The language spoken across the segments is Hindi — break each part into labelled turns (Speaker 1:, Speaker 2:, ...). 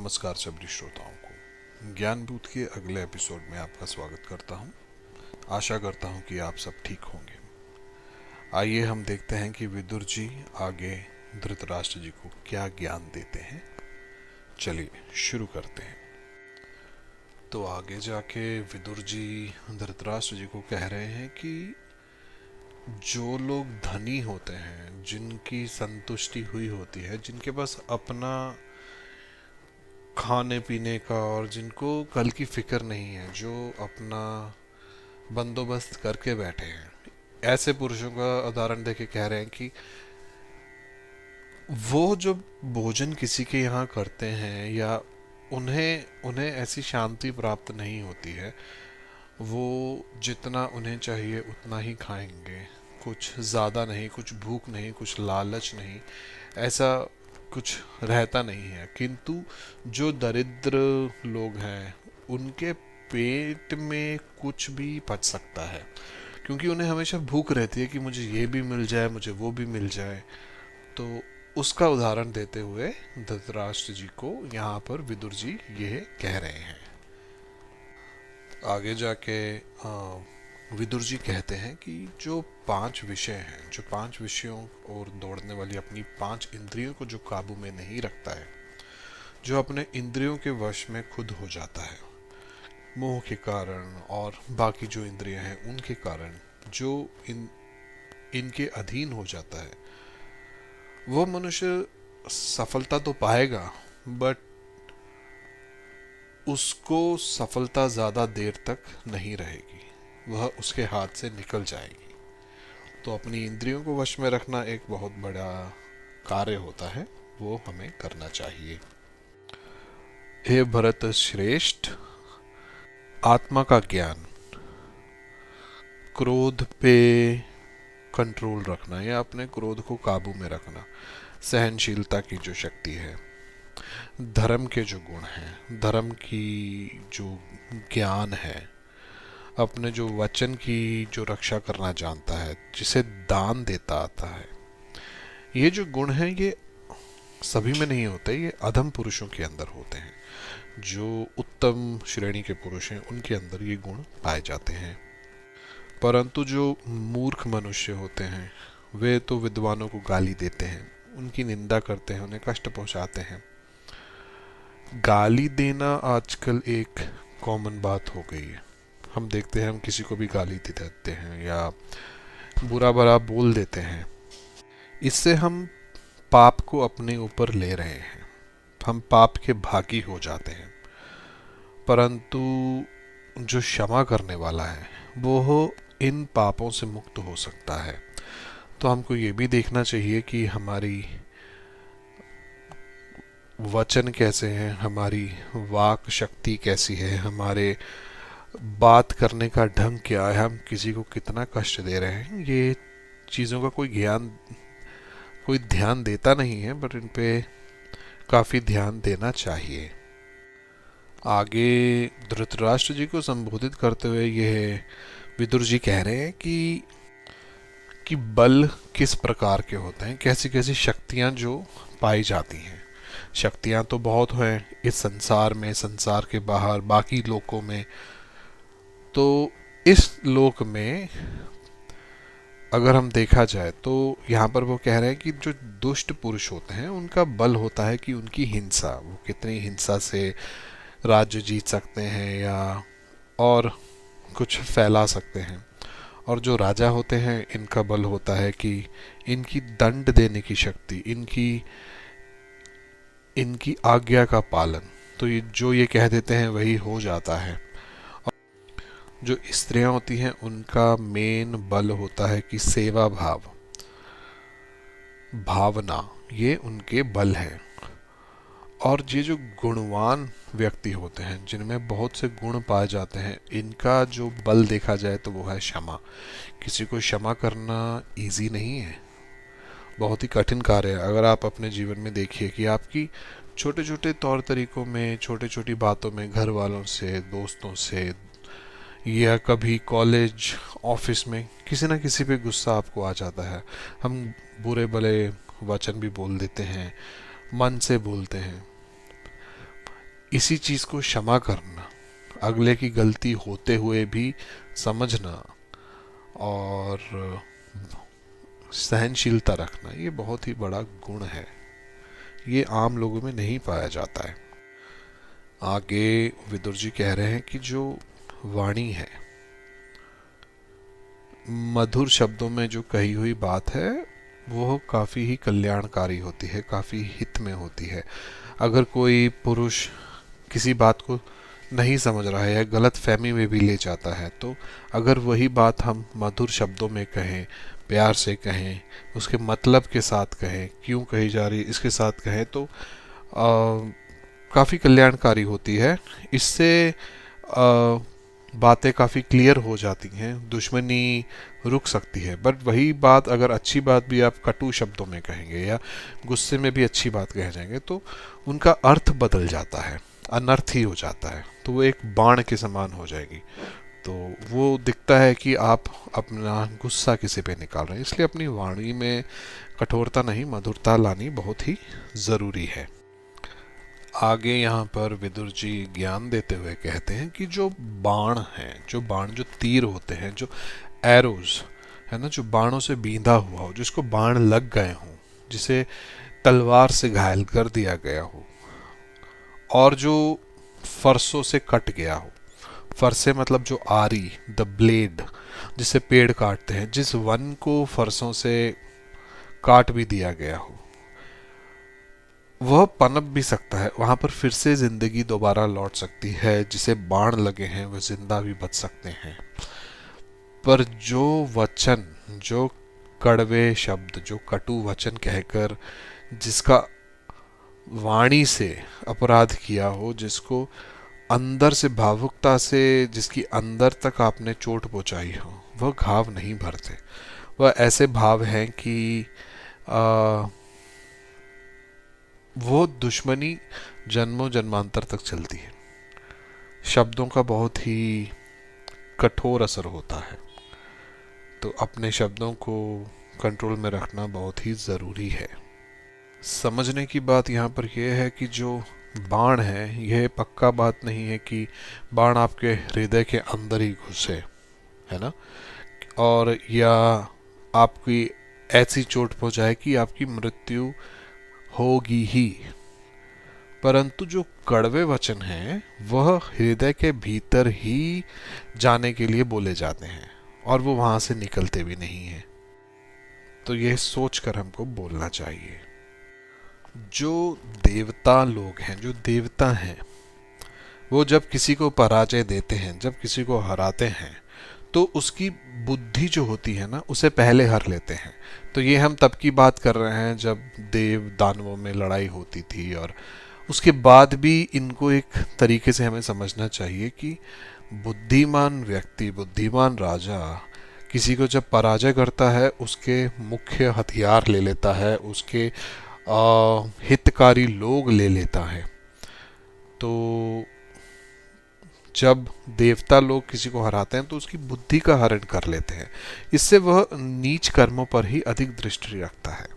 Speaker 1: नमस्कार सभी श्रोताओं को ज्ञान बूथ के अगले एपिसोड में आपका स्वागत करता हूं। आशा करता हूं कि आप सब ठीक होंगे। आइए हम देखते हैं कि विदुर जी आगे धृतराष्ट्र जी को क्या ज्ञान देते हैं। चलिए शुरू करते हैं। तो आगे जाके विदुर जी धृतराष्ट्र जी को कह रहे हैं कि जो लोग धनी होते हैं, जिनकी संतुष्टि हुई होती है, जिनके पास अपना खाने पीने का और जिनको कल की फिक्र नहीं है, जो अपना बंदोबस्त करके बैठे हैं, ऐसे पुरुषों का उदाहरण देके कह रहे हैं कि वो जो भोजन किसी के यहाँ करते हैं या उन्हें उन्हें ऐसी शांति प्राप्त नहीं होती है। वो जितना उन्हें चाहिए उतना ही खाएंगे, कुछ ज़्यादा नहीं, कुछ भूख नहीं, कुछ लालच नहीं, ऐसा कुछ रहता नहीं है। किंतु जो दरिद्र लोग हैं उनके पेट में कुछ भी पच सकता है, क्योंकि उन्हें हमेशा भूख रहती है कि मुझे ये भी मिल जाए, मुझे वो भी मिल जाए। तो उसका उदाहरण देते हुए धृतराष्ट्र जी को यहाँ पर विदुर जी ये कह रहे हैं। आगे जाके विदुर जी कहते हैं कि जो पांच विषय हैं, जो पांच विषयों और दौड़ने वाली अपनी पांच इंद्रियों को जो काबू में नहीं रखता है, जो अपने इंद्रियों के वश में खुद हो जाता है, मोह के कारण और बाकी जो इंद्रियां हैं उनके कारण जो इनके अधीन हो जाता है, वो मनुष्य सफलता तो पाएगा, बट उसको सफलता ज़्यादा देर तक नहीं रहेगी, वह उसके हाथ से निकल जाएगी। तो अपनी इंद्रियों को वश में रखना एक बहुत बड़ा कार्य होता है, वो हमें करना चाहिए। हे भरत श्रेष्ठ, आत्मा का ज्ञान, क्रोध पे कंट्रोल रखना या अपने क्रोध को काबू में रखना, सहनशीलता की जो शक्ति है, धर्म के जो गुण हैं, धर्म की जो ज्ञान है, अपने जो वचन की जो रक्षा करना जानता है, जिसे दान देता आता है, ये जो गुण हैं ये सभी में नहीं होते, ये अधम पुरुषों के अंदर होते हैं। जो उत्तम श्रेणी के पुरुष हैं उनके अंदर ये गुण पाए जाते हैं। परंतु जो मूर्ख मनुष्य होते हैं वे तो विद्वानों को गाली देते हैं, उनकी निंदा करते हैं, उन्हें कष्ट पहुंचाते हैं। गाली देना आजकल एक कॉमन बात हो गई है। हम देखते हैं, हम किसी को भी गाली दे देते हैं या बुरा भला बोल देते हैं। इससे हम पाप को अपने ऊपर ले रहे हैं, हम पाप के भागी हो जाते हैं। परंतु जो क्षमा करने वाला है वो इन पापों से मुक्त हो सकता है। तो हमको ये भी देखना चाहिए कि हमारी वचन कैसे हैं, हमारी वाक शक्ति कैसी है, हमारे बात करने का ढंग क्या है, हम किसी को कितना कष्ट दे रहे हैं। ये चीज़ों का कोई ध्यान देता नहीं है, बट इन पे काफ़ी ध्यान देना चाहिए। आगे धृतराष्ट्र जी को संबोधित करते हुए यह विदुर जी कह रहे हैं कि बल किस प्रकार के होते हैं, कैसी कैसी शक्तियां जो पाई जाती हैं। शक्तियां तो बहुत हैं इस संसार में, संसार के बाहर बाकी लोकों में। तो इस लोक में अगर हम देखा जाए तो यहाँ पर वो कह रहे हैं कि जो दुष्ट पुरुष होते हैं उनका बल होता है कि उनकी हिंसा, वो कितनी हिंसा से राज्य जीत सकते हैं या और कुछ फैला सकते हैं। और जो राजा होते हैं इनका बल होता है कि इनकी दंड देने की शक्ति, इनकी इनकी आज्ञा का पालन। तो ये कह देते हैं वही हो जाता है। और जो स्त्रियां होती हैं उनका मेन बल होता है कि सेवा भाव, भावना, ये उनके बल है। और ये जो गुणवान व्यक्ति होते हैं जिनमें बहुत से गुण पाए जाते हैं, इनका जो बल देखा जाए तो वो है क्षमा। किसी को क्षमा करना इजी नहीं है, बहुत ही कठिन कार्य है। अगर आप अपने जीवन में देखिए कि आपकी छोटे छोटे तौर तरीकों में, छोटी छोटी बातों में, घर वालों से, दोस्तों से या कभी कॉलेज ऑफिस में किसी ना किसी पे गुस्सा आपको आ जाता है, हम बुरे भले वचन भी बोल देते हैं, मन से बोलते हैं। इसी चीज को क्षमा करना, अगले की गलती होते हुए भी समझना और सहनशीलता रखना, ये बहुत ही बड़ा गुण है। ये आम लोगों में नहीं पाया जाता है। आगे विदुर जी कह रहे हैं कि जो वाणी है, मधुर शब्दों में जो कही हुई बात है वो काफ़ी ही कल्याणकारी होती है, काफ़ी हित में होती है। अगर कोई पुरुष किसी बात को नहीं समझ रहा है या गलत फहमी में भी ले जाता है, तो अगर वही बात हम मधुर शब्दों में कहें, प्यार से कहें, उसके मतलब के साथ कहें, क्यों कही जा रही इसके साथ कहें, तो काफ़ी कल्याणकारी होती है। इससे बातें काफ़ी क्लियर हो जाती हैं, दुश्मनी रुक सकती है। बट वही बात अगर अच्छी बात भी आप कटु शब्दों में कहेंगे या गुस्से में भी अच्छी बात कह जाएंगे, तो उनका अर्थ बदल जाता है, अनर्थ ही हो जाता है, तो वो एक बाण के समान हो जाएगी। तो वो दिखता है कि आप अपना गुस्सा किसी पे निकाल रहे हैं। इसलिए अपनी वाणी में कठोरता नहीं, मधुरता लानी बहुत ही ज़रूरी है। आगे यहाँ पर विदुर जी ज्ञान देते हुए कहते हैं कि जो बाण हैं, जो तीर होते हैं, जो एरोज है ना, जो बाणों से बींधा हुआ हो, जिसको बाण लग गए हों, जिसे तलवार से घायल कर दिया गया हो, और जो फरसों से कट गया हो, फरसे मतलब जो आरी, द ब्लेड, जिससे पेड़ काटते हैं, जिस वन को फरसों से काट भी दिया गया हो, वह पनप भी सकता है, वहां पर फिर से जिंदगी दोबारा लौट सकती है। जिसे बाण लगे हैं वह जिंदा भी बच सकते हैं। पर जो वचन, जो कड़वे शब्द, जो कटु वचन कहकर जिसका वाणी से अपराध किया हो, जिसको अंदर से भावुकता से, जिसकी अंदर तक आपने चोट पहुंचाई हो, वह घाव नहीं भरते। वह ऐसे भाव हैं कि वो दुश्मनी जन्मों जन्मांतर तक चलती है। शब्दों का बहुत ही कठोर असर होता है, तो अपने शब्दों को कंट्रोल में रखना बहुत ही ज़रूरी है। समझने की बात यहाँ पर यह है कि जो बाण है, यह पक्का बात नहीं है कि बाण आपके हृदय के अंदर ही घुसे, है ना, और या आपकी ऐसी चोट पहुंचाए कि आपकी मृत्यु होगी ही। परंतु जो कड़वे वचन हैं वह हृदय के भीतर ही जाने के लिए बोले जाते हैं और वो वहां से निकलते भी नहीं हैं। तो यह सोचकर हमको बोलना चाहिए। जो देवता लोग हैं, जो देवता हैं, वो जब किसी को पराजय देते हैं, जब किसी को हराते हैं, तो उसकी बुद्धि जो होती है ना, उसे पहले हर लेते हैं। तो ये हम तब की बात कर रहे हैं जब देव दानवों में लड़ाई होती थी, और उसके बाद भी इनको एक तरीके से हमें समझना चाहिए कि बुद्धिमान व्यक्ति, बुद्धिमान राजा किसी को जब पराजय करता है, उसके मुख्य हथियार ले लेता है, उसके हितकारी लोग ले लेता है। तो जब देवता लोग किसी को हराते हैं तो उसकी बुद्धि का हरण कर लेते हैं। इससे वह नीच कर्मों पर ही अधिक दृष्टि रखता है।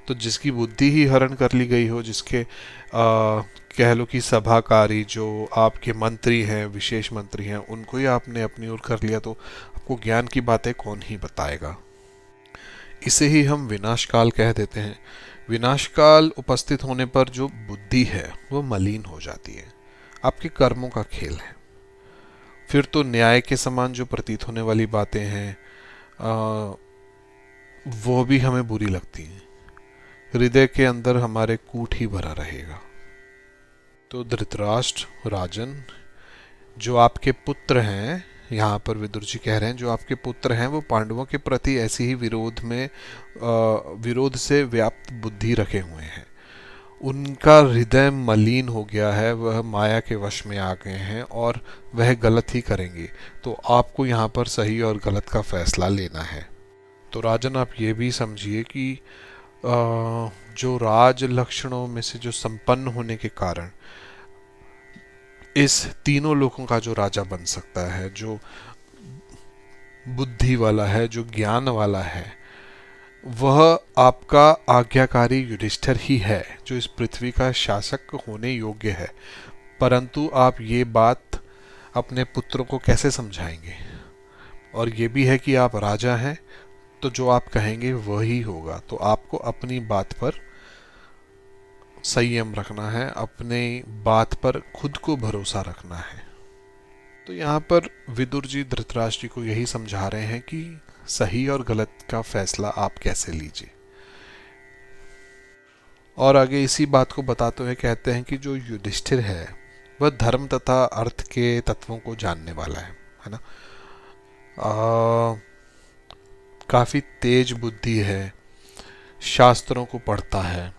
Speaker 1: तो जिसकी बुद्धि ही हरण कर ली गई हो, जिसके कह लो कि सभाकारी जो आपके मंत्री हैं, विशेष मंत्री हैं, उनको ही आपने अपनी ओर कर लिया, तो आपको ज्ञान की बातें कौन ही बताएगा। इसे ही हम विनाशकाल कह देते हैं। विनाशकाल उपस्थित होने पर जो बुद्धि है वो मलिन हो जाती है, आपके कर्मों का खेल है। फिर तो न्याय के समान जो प्रतीत होने वाली बातें हैं वो भी हमें बुरी लगती हैं। हृदय के अंदर हमारे कूट ही भरा रहेगा। तो धृतराष्ट्र राजन, जो आपके पुत्र हैं, यहाँ पर विदुर जी कह रहे हैं, जो आपके पुत्र हैं वो पांडवों के प्रति ऐसी ही विरोध से व्याप्त बुद्धि रखे हुए हैं। उनका हृदय मलिन हो गया है, वह माया के वश में आ गए हैं और वह गलत ही करेंगे। तो आपको यहाँ पर सही और गलत का फैसला लेना है। तो राजन, आप ये भी समझिए कि जो राज लक्षणों में से जो संपन्न होने के कारण इस तीनों लोगों का जो राजा बन सकता है, जो बुद्धि वाला है, जो ज्ञान वाला है, वह आपका आज्ञाकारी युधिष्ठिर ही है, जो इस पृथ्वी का शासक होने योग्य है। परंतु आप ये बात अपने पुत्रों को कैसे समझाएंगे? और ये भी है कि आप राजा हैं, तो जो आप कहेंगे वही होगा। तो आपको अपनी बात पर संयम रखना है, अपने बात पर खुद को भरोसा रखना है। तो यहाँ पर विदुर जी धृतराष्ट्र को यही समझा रहे हैं कि सही और गलत का फैसला आप कैसे लीजिए। और आगे इसी बात को बताते हुए कहते हैं कि जो युधिष्ठिर है वह धर्म तथा अर्थ के तत्वों को जानने वाला है ना। काफी तेज बुद्धि है, शास्त्रों को पढ़ता है,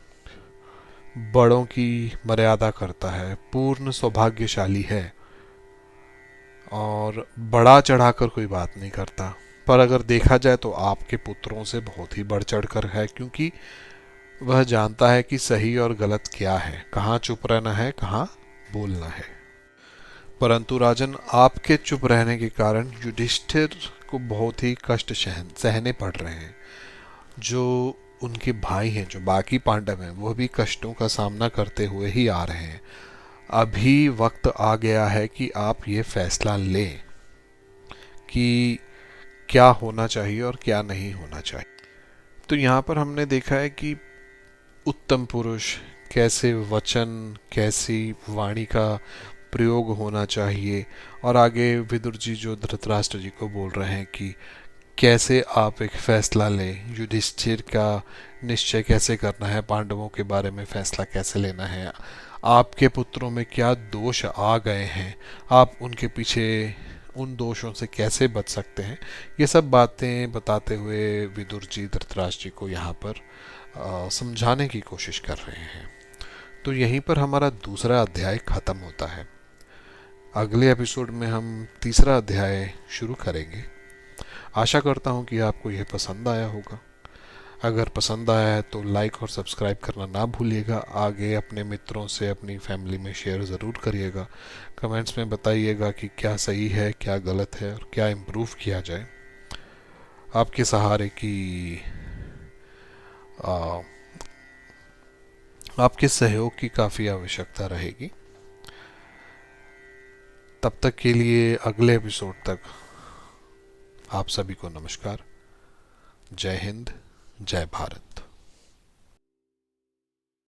Speaker 1: बड़ों की मर्यादा करता है, पूर्ण सौभाग्यशाली है और बड़ा चढ़ाकर कोई बात नहीं करता। पर अगर देखा जाए तो आपके पुत्रों से बहुत ही बढ़ चढ़ कर है, क्योंकि वह जानता है कि सही और गलत क्या है, कहाँ चुप रहना है, कहाँ बोलना है। परंतु राजन, आपके चुप रहने के कारण युधिष्ठिर को बहुत ही कष्ट सहने पड़ रहे हैं। जो उनके भाई हैं, जो बाकी पांडव हैं, वो भी कष्टों का सामना करते हुए ही आ रहे हैं। अभी वक्त आ गया है कि आप ये फैसला लें कि क्या होना चाहिए और क्या नहीं होना चाहिए। तो यहाँ पर हमने देखा है कि उत्तम पुरुष कैसे वचन, कैसी वाणी का प्रयोग होना चाहिए। और आगे विदुर जी जो धृतराष्ट्र जी को बोल रहे हैं कि कैसे आप एक फैसला लें, युधिष्ठिर का निश्चय कैसे करना है, पांडवों के बारे में फैसला कैसे लेना है, आपके पुत्रों में क्या दोष आ गए हैं, आप उनके पीछे उन दोषों से कैसे बच सकते हैं। ये सब बातें बताते हुए विदुर जी धृतराष्ट्र जी को यहाँ पर समझाने की कोशिश कर रहे हैं। तो यहीं पर हमारा दूसरा अध्याय खत्म होता है। अगले एपिसोड में हम तीसरा अध्याय शुरू करेंगे। आशा करता हूँ कि आपको यह पसंद आया होगा। अगर पसंद आया है तो लाइक और सब्सक्राइब करना ना भूलिएगा। आगे अपने मित्रों से, अपनी फैमिली में शेयर ज़रूर करिएगा। कमेंट्स में बताइएगा कि क्या सही है, क्या गलत है और क्या इम्प्रूव किया जाए। आपके सहारे की आपके सहयोग की काफ़ी आवश्यकता रहेगी। तब तक के लिए, अगले एपिसोड तक आप सभी को नमस्कार। जय हिंद, जय भारत।